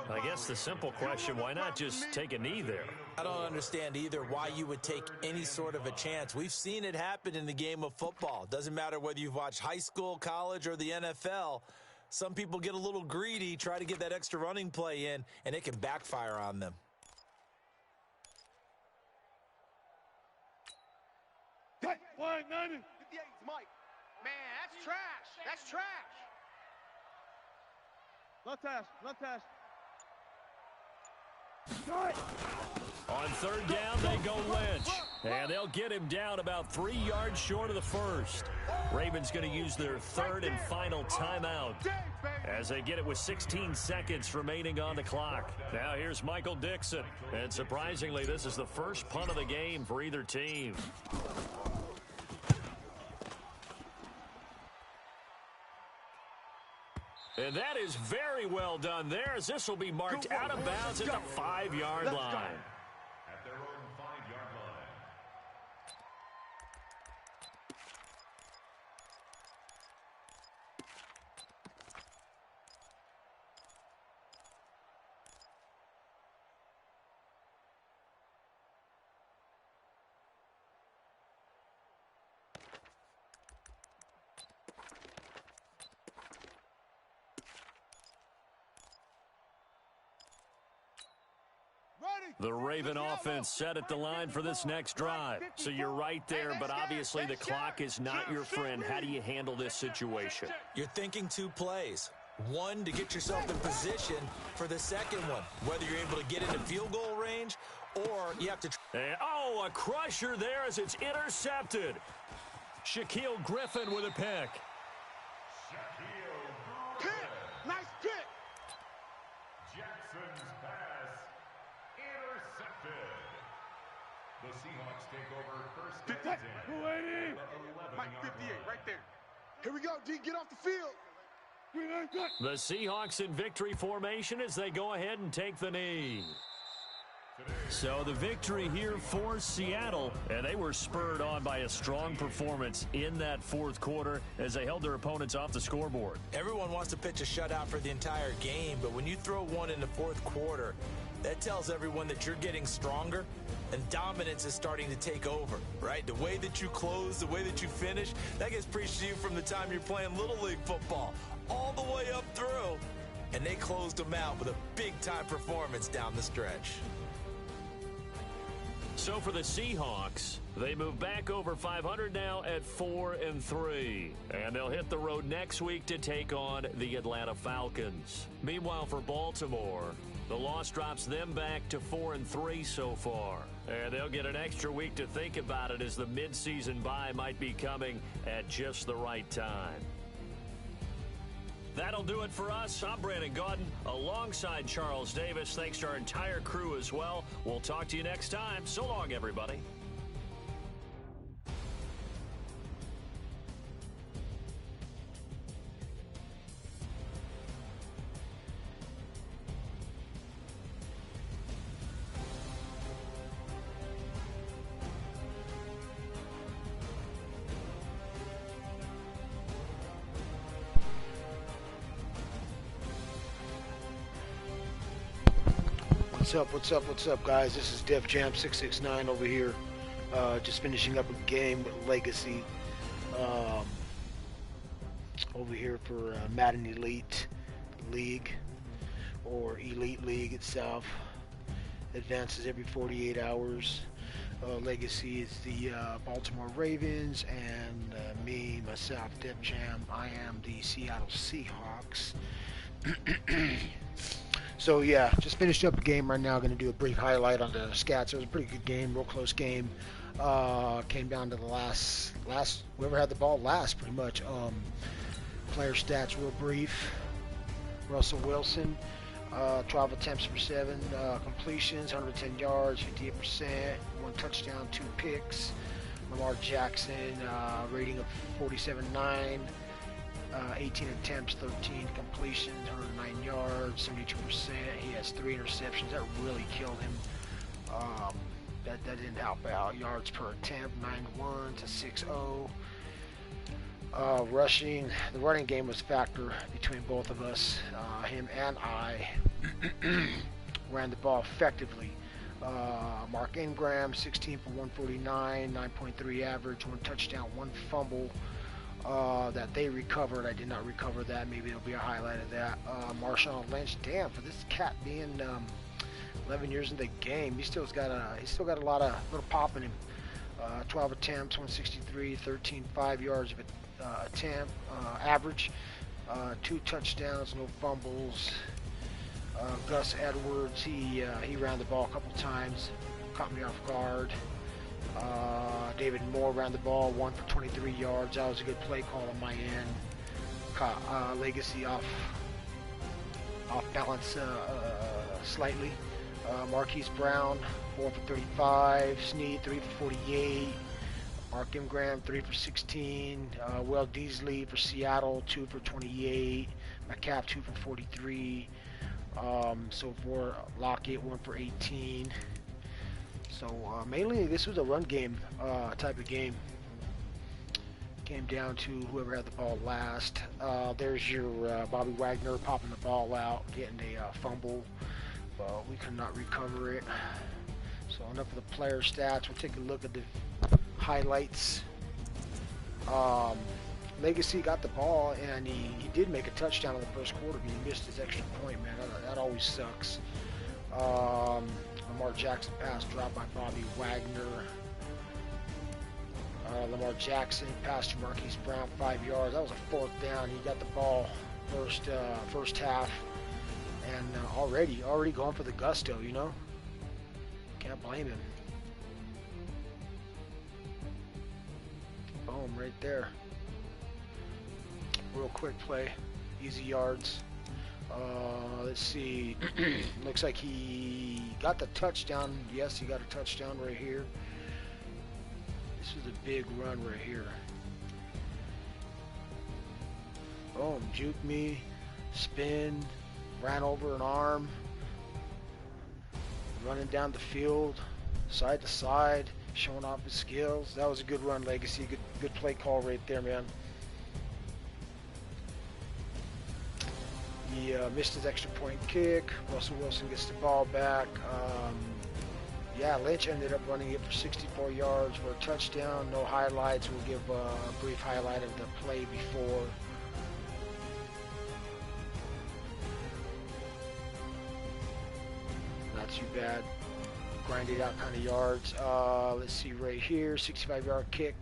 I guess the simple question, why not just take a knee there? I don't understand either why you would take any sort of a chance. We've seen it happen in the game of football. Doesn't matter whether you've watched high school, college, or the NFL. Some people get a little greedy, try to get that extra running play in, and it can backfire on them. Flag 90. 58's Mike. Man, that's trash. That's trash. Left hash, left hash. On 3rd down, they go Lynch. And they'll get him down about 3 yards short of the first. Ravens going to use their 3rd and final timeout as they get it with 16 seconds remaining on the clock. Now here's Michael Dixon. And surprisingly, this is the first punt of the game for either team. And that is very well done there, as this will be marked out of bounds at the 5-yard line. At their own 5-yard line. The Raven offense set at the line for this next drive. So you're right there, but obviously the clock is not your friend. How do you handle this situation? You're thinking 2 plays. One, to get yourself in position for the second one, whether you're able to get into field goal range or you have to... And, oh, a crusher there as it's intercepted. Shaquille Griffin with a pick. Pick. Nice pick. Jackson's pass intercepted. The Seahawks take over 1st and 10. Mike 58, right there. Here we go, D. Get off the field. The Seahawks in victory formation as they go ahead and take the knee. So the victory here for Seattle, and they were spurred on by a strong performance in that 4th quarter as they held their opponents off the scoreboard. Everyone wants to pitch a shutout for the entire game, but when you throw one in the 4th quarter, that tells everyone that you're getting stronger and dominance is starting to take over, right? The way that you close, the way that you finish, that gets preached to you from the time you're playing Little League football all the way up through, and they closed them out with a big-time performance down the stretch. So for the Seahawks, they move back over 500 now at 4-3. And they'll hit the road next week to take on the Atlanta Falcons. Meanwhile, for Baltimore, the loss drops them back to 4-3 so far. And they'll get an extra week to think about it as the midseason bye might be coming at just the right time. That'll do it for us. I'm Brandon Gaudin alongside Charles Davis. Thanks to our entire crew as well. We'll talk to you next time. So long, everybody. What's up, guys? This is Defjam669 over here. Just finishing up a game with lEAgAcy. Over here for Madden Elite League, or Elite League itself. Advances every 48 hours. lEAgAcy is the Baltimore Ravens, and myself, Defjam, I am the Seattle Seahawks. So yeah, just finished up a game right now. Going to do a brief highlight on the stats. It was a pretty good game, real close game. Came down to the last whoever had the ball last, pretty much. Player stats real brief. Russell Wilson, 12 attempts for 7 completions, 110 yards, 58%, 1 touchdown, 2 picks. Lamar Jackson, rating of 47.9. 18 attempts, 13 completions, 109 yards, 72%. He has 3 interceptions. That really killed him. That didn't help out. Yards per attempt, 9-1 to 6-0. Rushing, the running game was a factor between both of us. Him and I ran the ball effectively. Mark Ingram, 16 for 149, 9.3 average, 1 touchdown, 1 fumble that they recovered. I did not recover that. Maybe it'll be a highlight of that. Marshawn Lynch, damn, for this cat being 11 years in the game, he's still got a lot of little pop in him. 12 attempts, 163, 13 5 yards of attempt average, 2 touchdowns, no fumbles. Gus Edwards, he ran the ball a couple times, caught me off guard. David Moore ran the ball, 1 for 23 yards. That was a good play call on my end. Caught lEAgAcy off balance slightly. Marquise Brown, 4 for 35. Snead, 3 for 48. Mark Ingram, 3 for 16. Will Deasley for Seattle, 2 for 28. McCaff, 2 for 43. So for Lockett, 1 for 18. So mainly this was a run game type of game. Came down to whoever had the ball last. There's your Bobby Wagner popping the ball out, getting a fumble, but we could not recover it. So enough of the player stats. We'll take a look at the highlights. lEAgAcy got the ball, and he did make a touchdown in the first quarter, but he missed his extra point, man. That always sucks. Lamar Jackson pass dropped by Bobby Wagner. Lamar Jackson passed to Marquise Brown, 5 yards. That was a 4th down. He got the ball first half, and already going for the gusto, you know. Can't blame him. Boom, right there. Real quick play, easy yards. Let's see. Looks like he got the touchdown. Yes, he got a touchdown right here. This was a big run right here. Boom, juke me, spin, ran over an arm, running down the field, side to side, showing off his skills. That was a good run, lEAgAcy. Good play call right there, man. He missed his extra point kick. Russell Wilson gets the ball back. Yeah, Lynch ended up running it for 64 yards for a touchdown. No highlights. We'll give a brief highlight of the play before. Not too bad. Grinded out kind of yards. Let's see right here. 65-yard kick.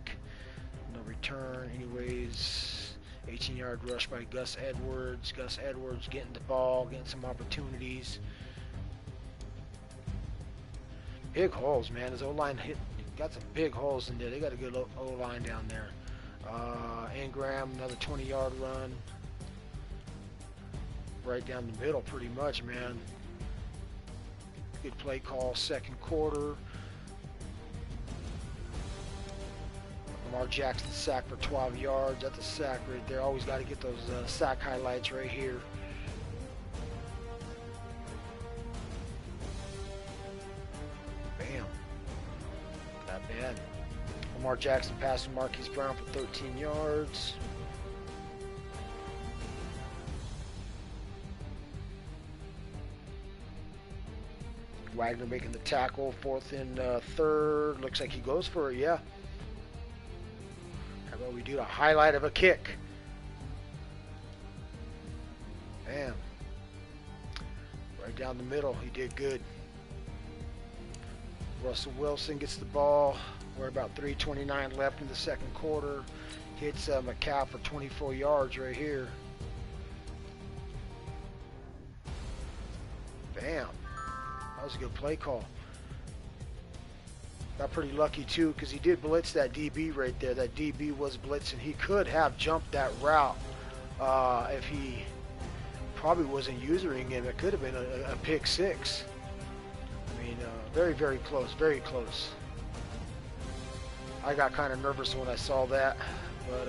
No return. Anyways. 18-yard rush by Gus Edwards. Gus Edwards getting the ball, getting some opportunities. Big holes, man. His O-line got some big holes in there. They got a good O-line down there. Ingram, another 20-yard run. Right down the middle, pretty much, man. Good play call, second quarter. Lamar Jackson sack for 12 yards. That's a sack right there. Always got to get those sack highlights right here. Bam. Not bad. Lamar Jackson passed to Marquise Brown for 13 yards. Wagner making the tackle, 4th and 3rd. Looks like he goes for it, yeah. How about we do a highlight of a kick? Bam. Right down the middle, he did good. Russell Wilson gets the ball. We're about 3:29 left in the second quarter. Hits McCaff for 24 yards right here. Bam. That was a good play call. Got pretty lucky too, because he did blitz that DB right there. That DB was blitzing. He could have jumped that route if he probably wasn't using him. It could have been a pick six. I mean, very, very close. Very close. I got kind of nervous when I saw that, but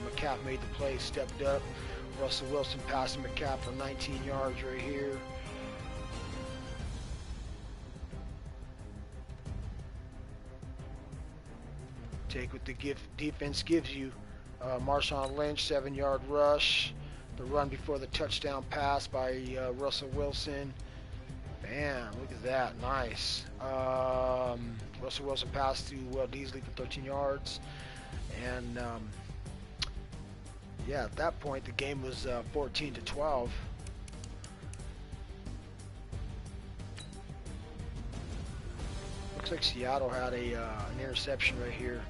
McCaff made the play, stepped up. Russell Wilson passing McCaff for 19 yards right here. Take what the defense gives you. Marshawn Lynch, 7-yard rush. The run before the touchdown pass by Russell Wilson. Bam, look at that, nice. Russell Wilson passed to Will Deasley for 13 yards. And yeah, at that point the game was 14-12. Looks like Seattle had an interception right here.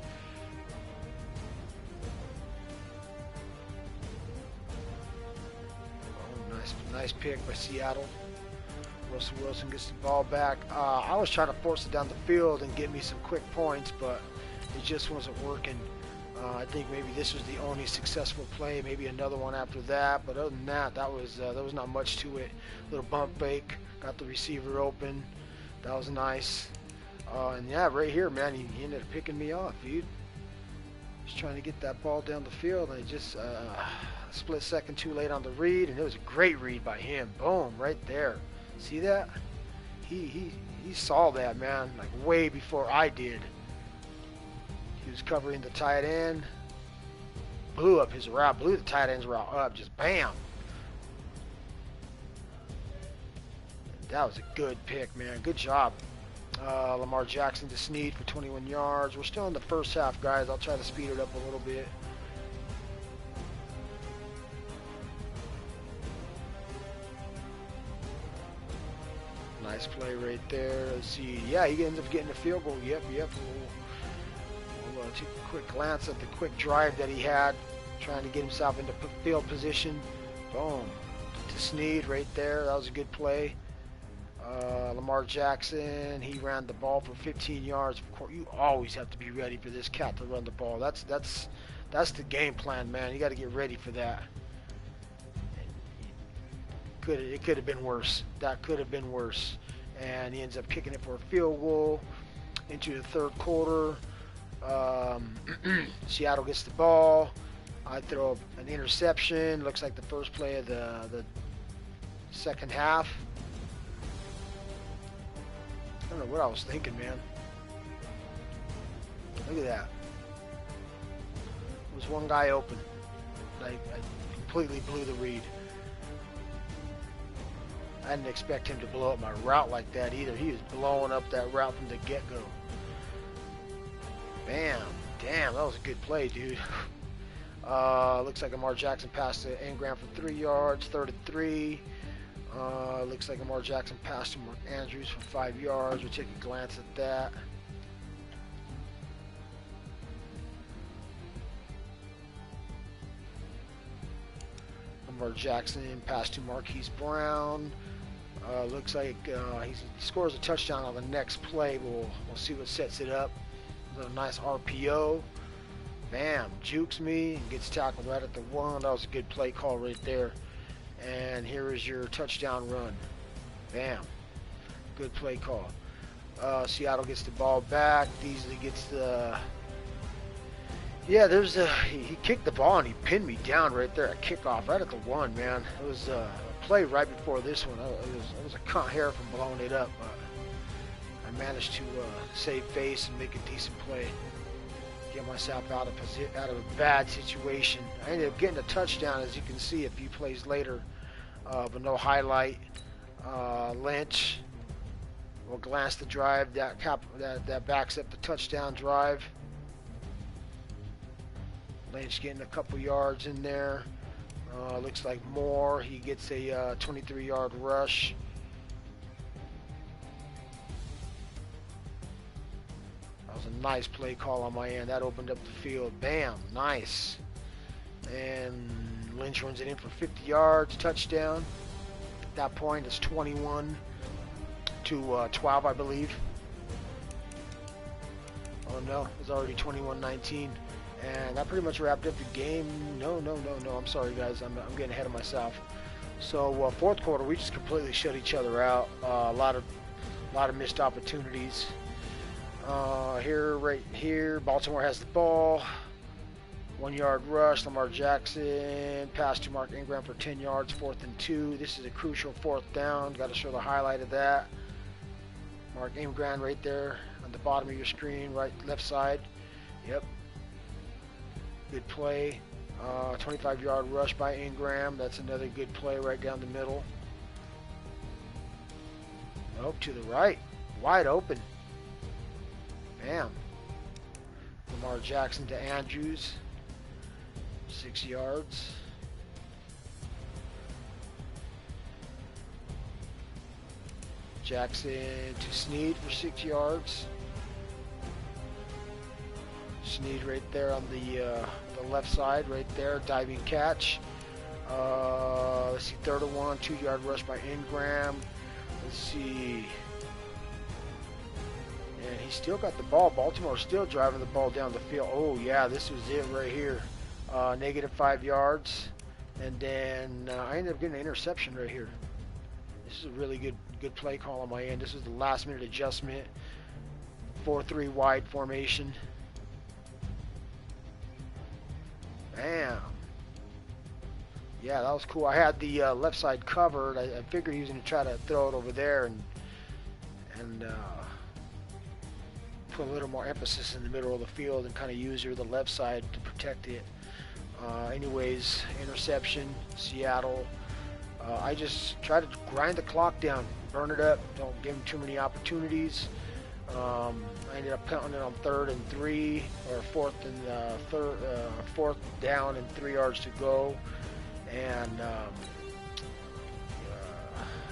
Oh, nice pick by Seattle. Russell Wilson gets the ball back. I was trying to force it down the field and get me some quick points, but it just wasn't working. I think maybe this was the only successful play. Maybe another one after that, but other than that, that was not much to it. Little bump fake, got the receiver open. That was nice. And yeah, right here, man, he ended up picking me off, dude. Just trying to get that ball down the field, and it just split second too late on the read, and it was a great read by him. Boom, right there. See that? He saw that, man, like way before I did. He was covering the tight end, blew up his route, blew the tight end's route up, just bam. That was a good pick, man. Good job. Lamar Jackson to Snead for 21 yards. We're still in the first half, guys. I'll try to speed it up a little bit. Nice play right there. Let's see. Yeah, he ends up getting a field goal. Yep. We'll take a quick glance at the quick drive that he had, trying to get himself into field position. Boom. To Snead right there. That was a good play. Lamar Jackson, he ran the ball for 15 yards. Of course, you always have to be ready for this cat to run the ball. That's the game plan, man. You got to get ready for that. It could have been worse. That could have been worse. And he ends up kicking it for a field goal into the third quarter. Seattle gets the ball. I throw an interception. Looks like the first play of the second half. I don't know what I was thinking, man. Look at that. There was one guy open. I completely blew the read. I didn't expect him to blow up my route like that either. He was blowing up that route from the get-go. Bam. Damn, that was a good play, dude. Looks like Lamar Jackson passed to Ingram for 3 yards, 3rd and 3. Looks like Lamar Jackson passed to Mark Andrews for 5 yards. We'll take a glance at that. Lamar Jackson passed to Marquise Brown. Looks like he scores a touchdown on the next play. We'll see what sets it up. A nice RPO. Bam, jukes me and gets tackled right at the 1. That was a good play call right there. And here is your touchdown run. Bam. Good play call. Seattle gets the ball back. Beasley gets the... Yeah, there's a... He kicked the ball and he pinned me down right there at kickoff, right at the 1, man. It was a play right before this one. It was a cunt hair from blowing it up, but I managed to save face and make a decent play. Get myself out of a bad situation. I ended up getting a touchdown, as you can see, a few plays later, but no highlight. Lynch will glance the drive that backs up the touchdown drive. Lynch getting a couple yards in there. Looks like Moore, he gets a 23-yard rush. That was a nice play call on my end. That opened up the field. Bam, nice. And Lynch runs it in for 50 yards, touchdown. At that point, it's 21 to 12, I believe. Oh no, it was already 21-19. And that pretty much wrapped up the game. No, I'm sorry, guys. I'm getting ahead of myself. So fourth quarter, we just completely shut each other out. A lot of missed opportunities. Right here, Baltimore has the ball. 1-yard rush. Lamar Jackson pass to Mark Ingram for 10 yards. 4th and 2. This is a crucial 4th down. Got to show the highlight of that. Mark Ingram right there on the bottom of your screen, left side. Yep. Good play. 25-yard rush by Ingram. That's another good play right down the middle. Oh, to the right. Wide open. Bam. Lamar Jackson to Andrews. 6 yards. Jackson to Snead for 6 yards. Snead right there on the left side, right there, diving catch. Let's see, 3rd and 1, 2-yard rush by Ingram. Let's see. And he still got the ball. Baltimore still driving the ball down the field. Oh, yeah, this was it right here. -5 yards. And then I ended up getting an interception right here. This is a really good play call on my end. This was the last-minute adjustment. 4-3 wide formation. Bam. Yeah, that was cool. I had the left side covered. I figured he was going to try to throw it over there and put a little more emphasis in the middle of the field and kind of use the left side to protect it. Anyways, interception, Seattle. I just try to grind the clock down, burn it up, don't give them too many opportunities. I ended up counting it on 3rd and 3, or 4th down and 3 yards to go. And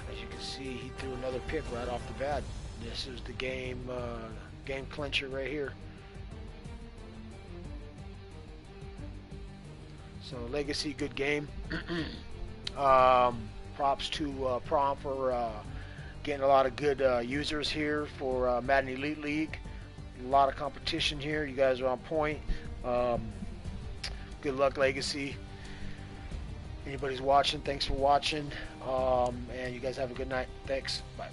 as you can see, he threw another pick right off the bat. This is the game clincher right here. So Legacy, good game. Props to Prom for getting a lot of good users here for Madden Elite League. A lot of competition here. You guys are on point. Good luck, Legacy. Anybody's watching, thanks for watching. And you guys have a good night. Thanks. Bye.